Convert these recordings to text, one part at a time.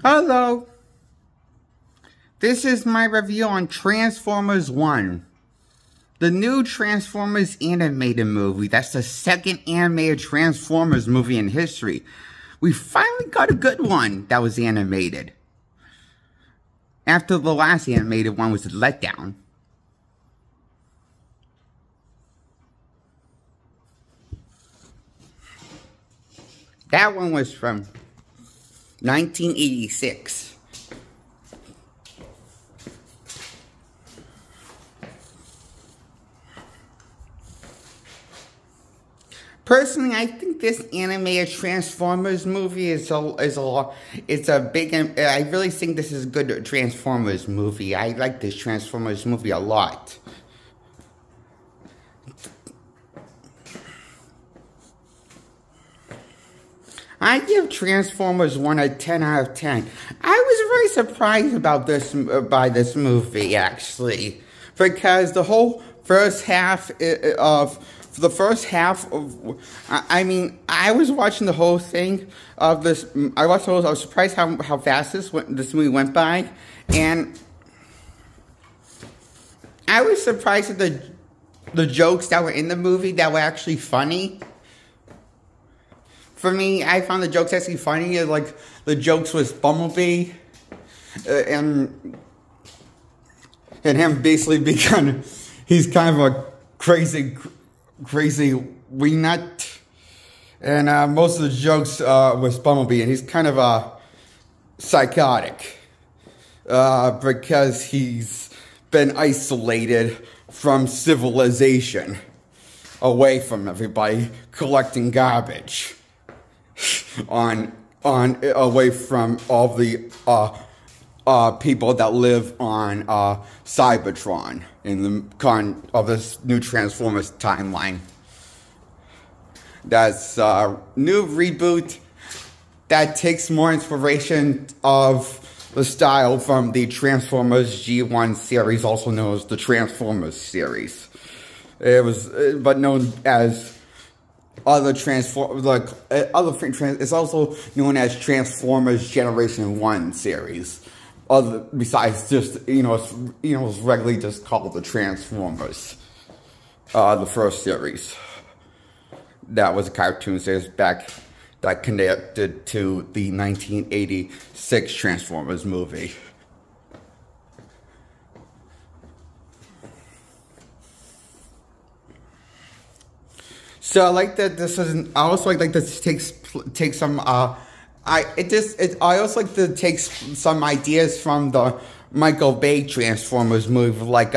Hello, this is my review on Transformers 1. The new Transformers animated movie. That's the second animated Transformers movie in history. We finally got a good one that was animated. After the last animated one was a letdown. That one was from 1986. Personally, I think this animated Transformers movie I really think this is a good Transformers movie. I like this Transformers movie a lot. I give Transformers 1 a 10 out of 10. I was very surprised about by this movie, actually. Because the whole first half I was watching the whole thing of this. I was surprised how fast this movie went by, and I was surprised at the jokes that were in the movie that were actually funny. For me, I found the jokes actually funny. Like the jokes with Bumblebee, and him basically he's kind of a crazy weenut, and most of the jokes with Bumblebee, and he's kind of psychotic because he's been isolated from civilization, away from everybody, collecting garbage away from all the people that live on Cybertron in the of this new Transformers timeline. That's a new reboot that takes more inspiration of the style from the Transformers G1 series, also known as the Transformers series. But known as it's also known as Transformers Generation 1 series. Besides just, it's regularly just called the Transformers. The first series. That was a cartoon series back that connected to the 1986 Transformers movie. So I like that this is. I also like this takes some. I also like to take some ideas from the Michael Bay Transformers movie, like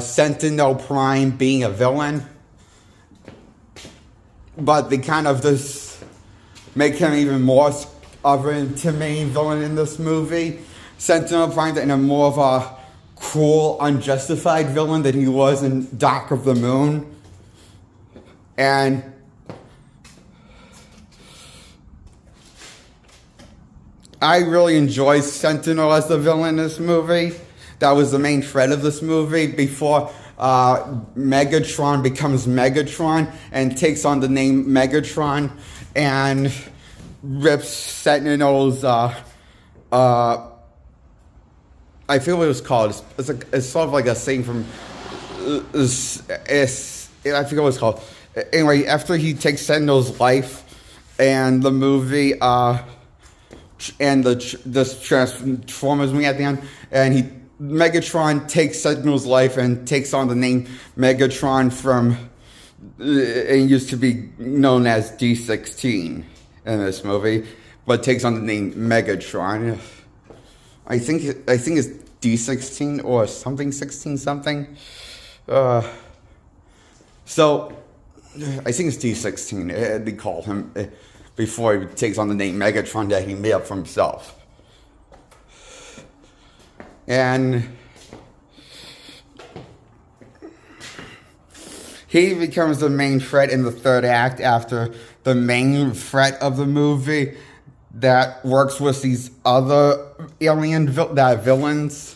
Sentinel Prime being a villain, but they kind of just make him even more of an intimidating villain in this movie. Sentinel Prime in a more of a cruel, unjustified villain than he was in Dark of the Moon. And I really enjoy Sentinel as the villain in this movie. That was the main threat of this movie before Megatron becomes Megatron and takes on the name Megatron and rips Sentinel's, I forget what it was called. It's sort of like a saying from, I forget what it's called. Anyway, after he takes Sentinel's life, and the movie, and this Transformers movie at the end, and Megatron takes Sentinel's life and takes on the name Megatron from, it used to be known as D16 in this movie, but takes on the name Megatron. I think it's D16 or something 16 something. So I think it's D16. They call him before he takes on the name Megatron that he made up for himself. And he becomes the main threat in the third act after the main threat of the movie that works with these other alien villains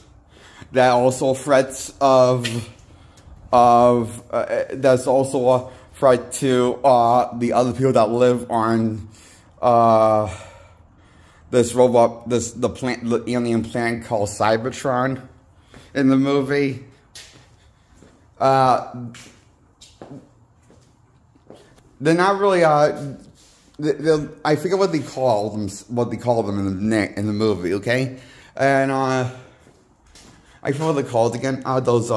that also threats that's also a threat to the other people that live on this robot, the alien planet called Cybertron in the movie. They're not really I forget what they call them. What they call them in the movie, okay? And I forget what they're called again. Those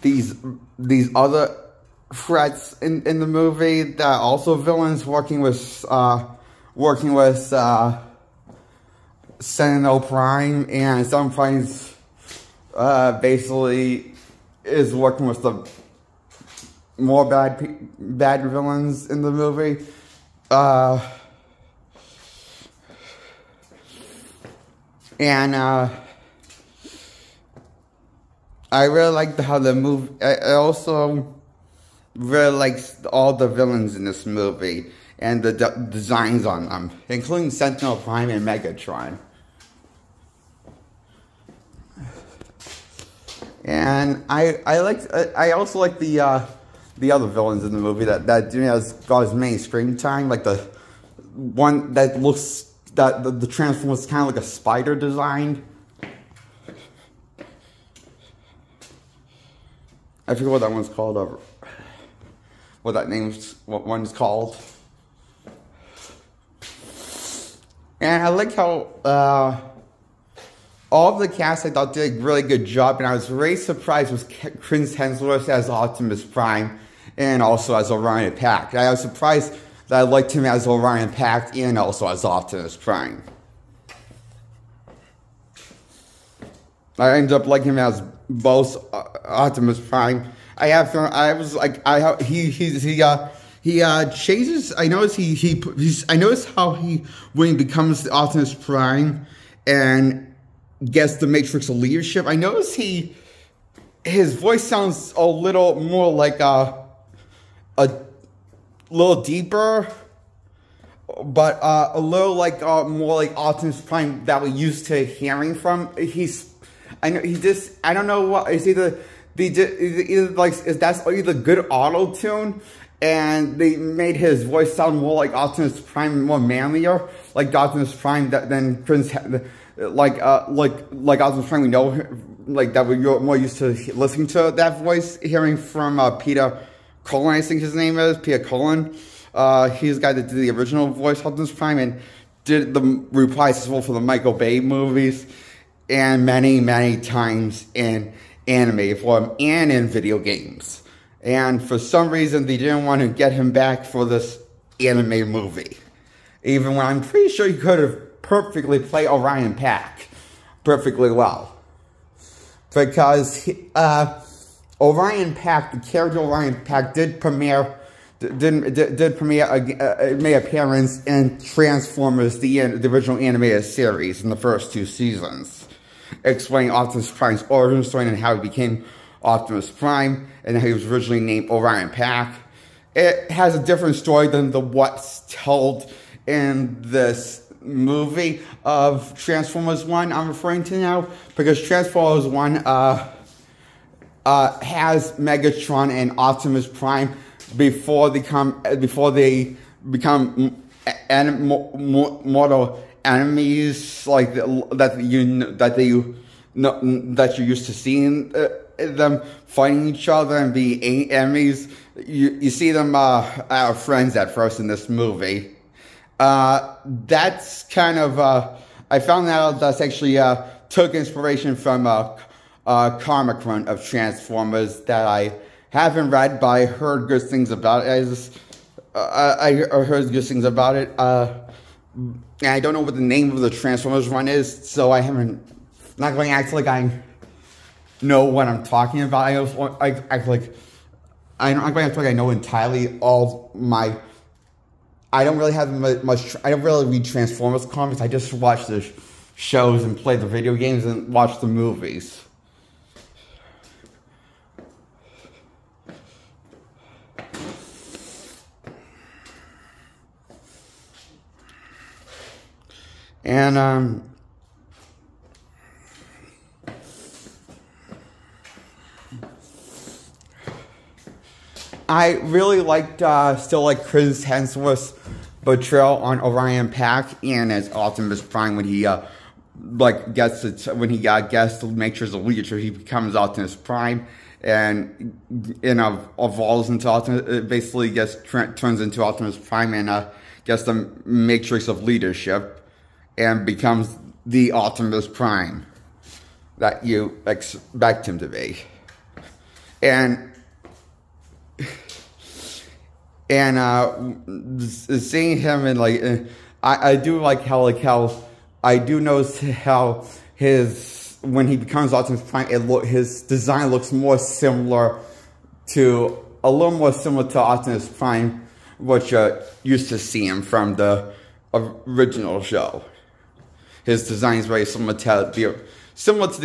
these other threats in the movie that are also villains working with Sentinel Prime, and Sentinel Prime's basically is working with the more bad villains in the movie. And I really liked how the movie. I also really liked all the villains in this movie and the designs on them, including Sentinel Prime and Megatron. And I also like the other villains in the movie that has got as many screen time, like the one that looks the Transformer was kind of like a spider design. I forget what that one's called. What one's called. And I like how all of the cast I thought did a really good job, and I was very surprised with Chris Hemsworth as Optimus Prime and also as Orion Pact. I was surprised that I liked him as Orion Pact and also as Optimus Prime. I ended up liking him as both Optimus Prime. He changes. I notice how when he becomes the Optimus Prime and gets the Matrix of Leadership, I notice his voice sounds a little more like a little deeper, but a little like more like Optimus Prime that we're used to hearing from. I don't know what it's either that's either good auto tune, and they made his voice sound more like Optimus Prime, more manlier, like Optimus Prime than Prince, like Optimus Prime we know, like that we're more used to listening to that voice, hearing from Peter Cullen, I think his name is Peter Cullen. He's the guy that did the original voice of Optimus Prime and did the reprise as well for the Michael Bay movies, and many times in anime form and in video games. And for some reason, they didn't want to get him back for this anime movie. Even when I'm pretty sure he could have perfectly played Orion Pact perfectly well. Because Orion Pact, the character Orion Pact did made appearance in Transformers, the original animated series in the first 2 seasons, explaining Optimus Prime's origin story and how he became Optimus Prime and how he was originally named Orion Pact. It has a different story than what's told in this movie of Transformers 1 I'm referring to now, because Transformers 1 has Megatron and Optimus Prime before they become mortal enemies, like that you're used to seeing them fighting each other and be enemies. You see them friends at first in this movie. That's kind of I found out that's actually took inspiration from comic run of Transformers that I haven't read, but I heard good things about it. I heard good things about it. And I don't know what the name of the Transformers run is, so I'm not going to act like I know what I'm talking about. I'm not going to act like I know entirely all my. I don't really have much. I don't really read Transformers comics. I just watch the shows and play the video games and watch the movies. And I really liked, still like Chris Hemsworth's portrayal on Orion Pax and as Optimus Prime when he gets to make sure the leadership, he becomes Optimus Prime and evolves into Optimus, basically turns into Optimus Prime and gets the matrix of leadership and becomes the Optimus Prime that you expect him to be. And seeing him in I do like how I do notice how when he becomes Optimus Prime, his design looks a little more similar to Optimus Prime, which used to see him from the original show. His design is very similar to the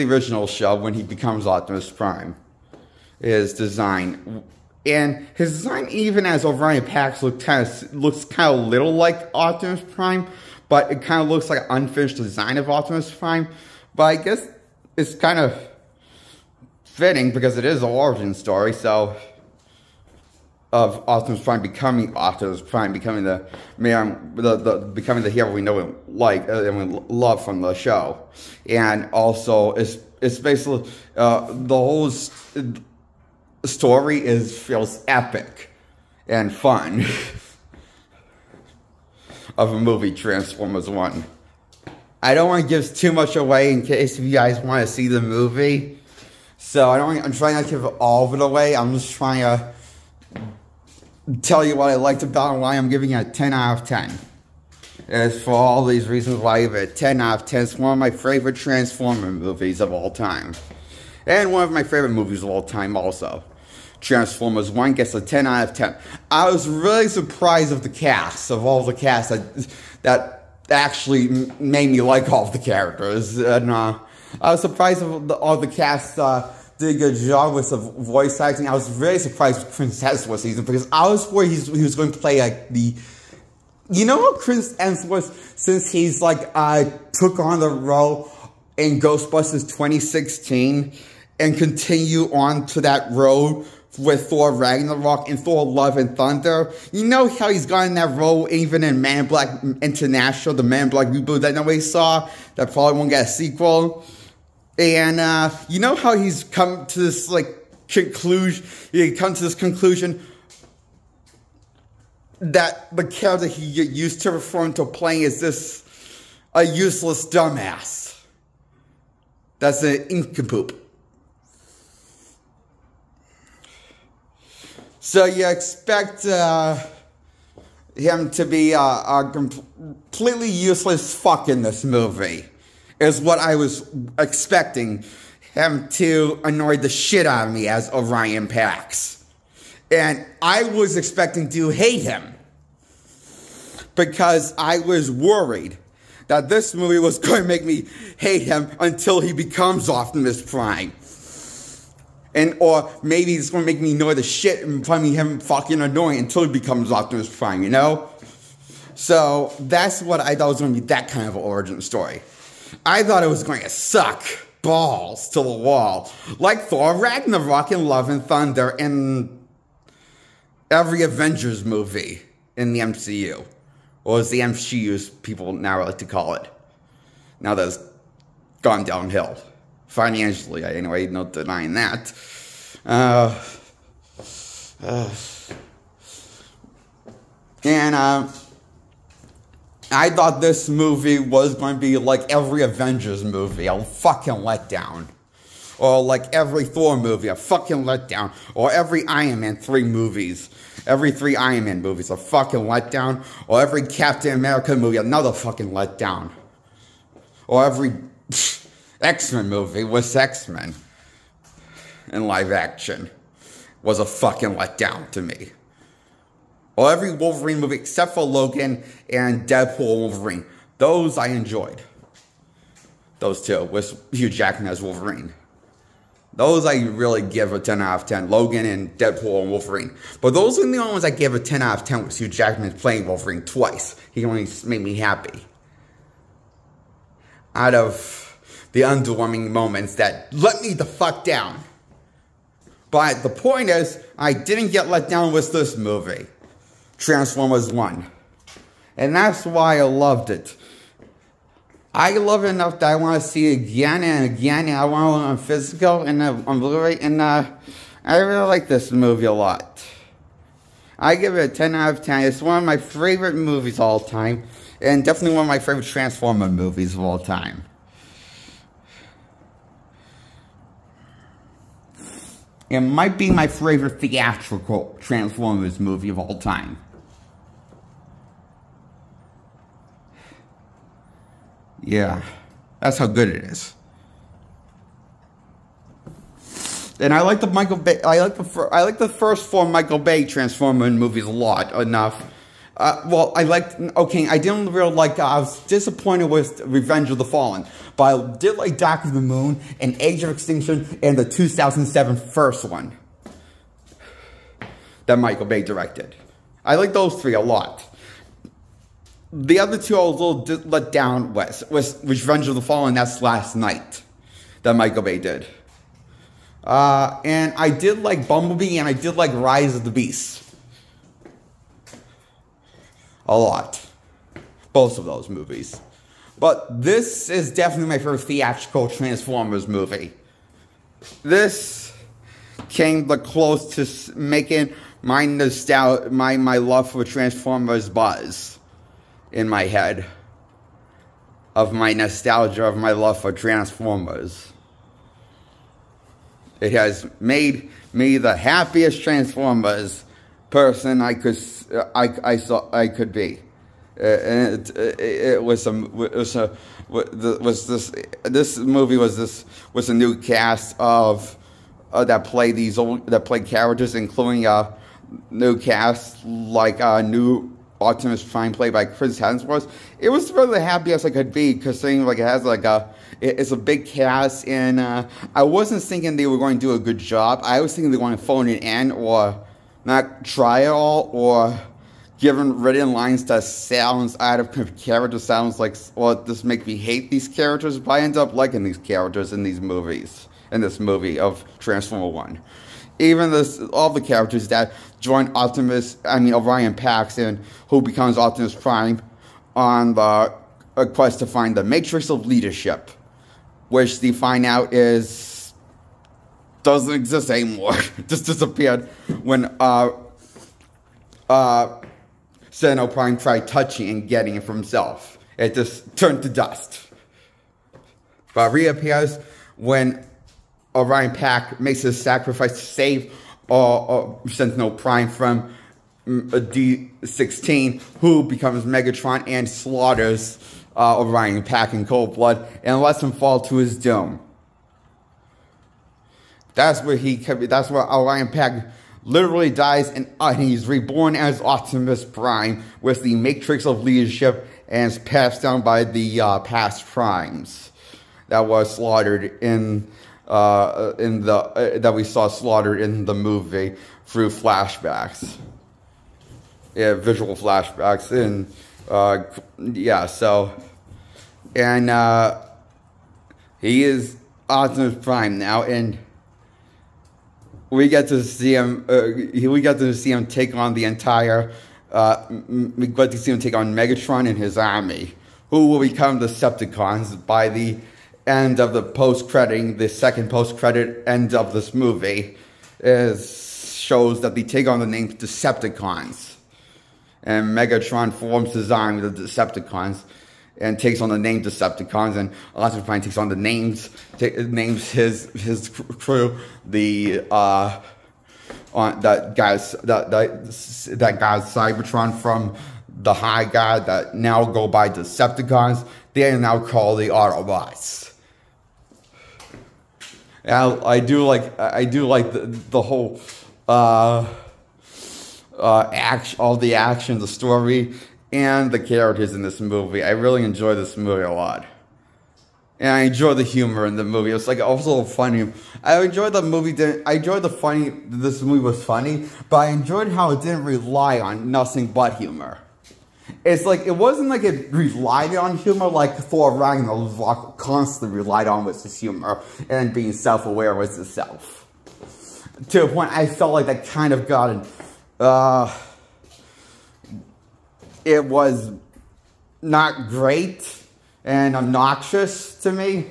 original show when he becomes Optimus Prime. His design, even as Orion Pax looks kind of little like Optimus Prime, but it kind of looks like an unfinished design of Optimus Prime. But I guess it's kind of fitting because it is an origin story, so of Optimus Prime becoming Optimus Prime, becoming the hero we know and like and we love from the show. And also it's basically the whole story feels epic and fun of a movie, Transformers 1. I don't want to give too much away in case if you guys want to see the movie. So I'm trying not to give all of it away. I'm just trying to tell you what I liked about it and why I'm giving it a 10 out of 10. It's for all these reasons why I give it a 10 out of 10. It's one of my favorite Transformer movies of all time. And one of my favorite movies of all time also. Transformers 1 gets a 10 out of 10. I was really surprised of the cast, of all the cast that actually made me like all of the characters. And I was surprised of all the cast did a good job with the voice acting. I was really surprised with Chris Hemsworth's season because I was worried he was going to play like the... You know how Chris Hemsworth, since he's took on the role in Ghostbusters 2016 and continue on to that road with Thor Ragnarok and Thor Love and Thunder. You know how he's gotten that role even in Man in Black International, the Man in Black reboot that nobody saw, that probably won't get a sequel. And you know how he's come to this conclusion, that the character he used to refer to playing is a useless dumbass. That's an nincompoop. So you expect him to be a completely useless fuck in this movie, is what I was expecting him to annoy the shit out of me as Orion Pax. And I was expecting to hate him, because I was worried that this movie was going to make me hate him until he becomes Optimus Prime. Or maybe it's going to make me annoy the shit and find him fucking annoying until he becomes Optimus Prime, you know? So that's what I thought was going to be that kind of an origin story. I thought it was going to suck balls to the wall, like Thor Ragnarok and Love and Thunder and every Avengers movie in the MCU. Or as the MCU as people now like to call it. Now that it's gone downhill. Financially, anyway, no denying that. I thought this movie was going to be like every Avengers movie, a fucking letdown. Or like every Thor movie, a fucking letdown. Or every Iron Man 3 movies. Every 3 Iron Man movies, a fucking letdown. Or every Captain America movie, another fucking letdown. Or every X-Men movie was X-Men in live action was a fucking letdown to me. Or every Wolverine movie except for Logan and Deadpool Wolverine. Those I enjoyed. Those two, with Hugh Jackman as Wolverine. Those I really give a 10 out of 10. Logan and Deadpool and Wolverine. But those are the only ones I give a 10 out of 10 with Hugh Jackman playing Wolverine twice. He only made me happy. Out of the underwhelming moments that let me the fuck down. But the point is, I didn't get let down with this movie. Transformers 1. And that's why I loved it. I love it enough that I want to see it again and again, and I want it on physical and on Blu-ray, and I really like this movie a lot. I give it a 10 out of 10. It's one of my favorite movies of all time, and definitely one of my favorite Transformer movies of all time. It might be my favorite theatrical Transformers movie of all time. Yeah, that's how good it is. And I like the Michael Bay. I like the first four Michael Bay Transformer movies a lot enough. Well, okay, I didn't really like. I was disappointed with Revenge of the Fallen, but I did like Dark of the Moon and Age of Extinction and the 2007 first one that Michael Bay directed. I like those three a lot. The other two I was a little let down was Revenge of the Fallen. That's Last Night that Michael Bay did. And I did like Bumblebee, and I did like Rise of the Beast a lot. Both of those movies. But this is definitely my favorite theatrical Transformers movie. This came the close to making my nostalgia, my love for Transformers buzz in my head. Of my nostalgia, of my love for Transformers. It has made me the happiest Transformers person I could be. This movie was a new cast of that play characters, including a new cast like a new Optimus Prime played by Chris Hemsworth. It was really the happiest I could be, because it has it's a big cast, and I wasn't thinking they were going to do a good job. I was thinking they were going to phone it in, or not try at all, or given written lines that sounds out of character, sounds like, well, this make me hate these characters, but I end up liking these characters in these movies, in this movie of Transformer 1. Even all the characters that join Orion Pax, and who becomes Optimus Prime on the quest to find the Matrix of Leadership, which they find out doesn't exist anymore. Just disappeared when Sentinel Prime tried touching and getting it for himself. It just turned to dust. But reappears when Orion Pax makes his sacrifice to save Sentinel Prime from D-16, who becomes Megatron and slaughters Orion Pax in cold blood and lets him fall to his doom. That's where Orion Pax literally dies, and he's reborn as Optimus Prime with the Matrix of Leadership, and is passed down by the past primes that was slaughtered that we saw slaughtered in the movie through flashbacks. Yeah, visual flashbacks, and yeah, so, and he is Optimus Prime now, and we get to see him. We got to see him take on the entire. We got to see him take on Megatron and his army, who will become the Decepticons by the end of the second post-credit end of this movie. Shows that they take on the name Decepticons. And Megatron forms his army, the Decepticons, and takes on the name Decepticons, and Optimus Prime takes on the names his crew, that guy's Cybertron from the High God that now go by Decepticons. They are now called the Autobots. And I do like the whole all the action, the story, and the characters in this movie. I really enjoy this movie a lot. And I enjoy the humor in the movie. It's also funny. I enjoyed the movie. This movie was funny, but I enjoyed how it didn't rely on nothing but humor. It's it wasn't like it relied on humor like Thor Ragnarok constantly relied on with his humor and being self-aware with itself. To a point, I felt like that kind of got it was not great and obnoxious to me.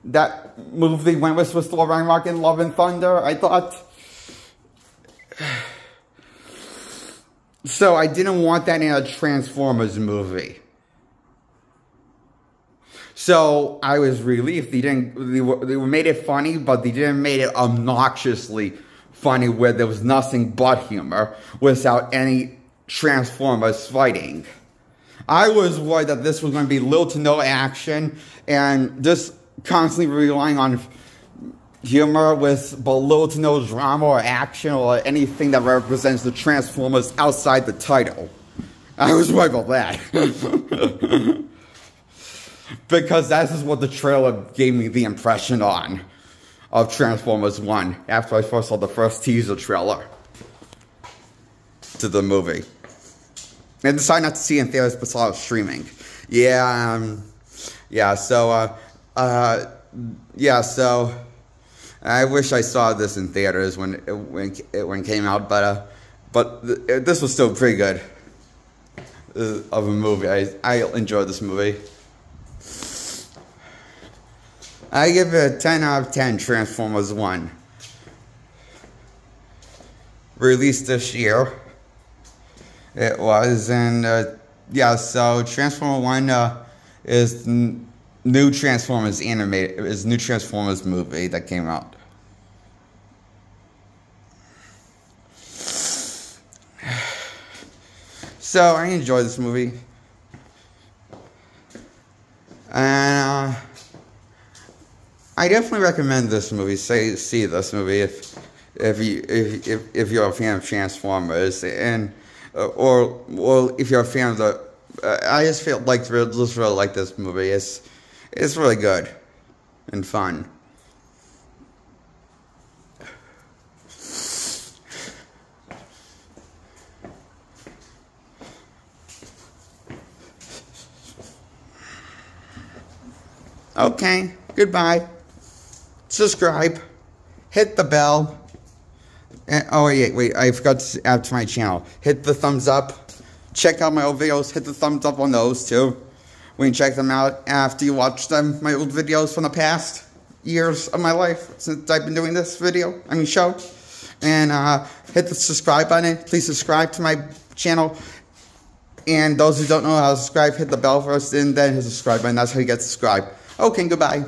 That movie went with Thor Ragnarok and Love and Thunder, I thought. So I didn't want that in a Transformers movie. So I was relieved they made it funny, but they didn't make it obnoxiously funny where there was nothing but humor without any Transformers fighting. I was worried that this was going to be little to no action and just constantly relying on humor with but little to no drama or action or anything that represents the Transformers outside the title. I was worried about that. Because that is what the trailer gave me the impression on of Transformers 1 after I first saw the first teaser trailer to the movie. I decided not to see it in theaters but saw it streaming. So I wish I saw this in theaters when it came out, but this was still pretty good of a movie. I enjoyed this movie. I give it a 10 out of 10, Transformers 1. Released this year. It was, and so Transformers 1 is new Transformers animated. It is new Transformers movie that came out. So I enjoyed this movie. And I definitely recommend this movie. See this movie if you're a fan of Transformers, and or if you're a fan of the. I just really like this movie. It's really good and fun. Okay, goodbye. Subscribe, hit the bell, and, wait, I forgot to add to my channel. Hit the thumbs up, check out my old videos, hit the thumbs up on those too. We can check them out after you watch them, my old videos from the past years of my life since I've been doing this show. And hit the subscribe button, please subscribe to my channel. And those who don't know how to subscribe, hit the bell first and then hit the subscribe button, that's how you get subscribed. Okay, goodbye.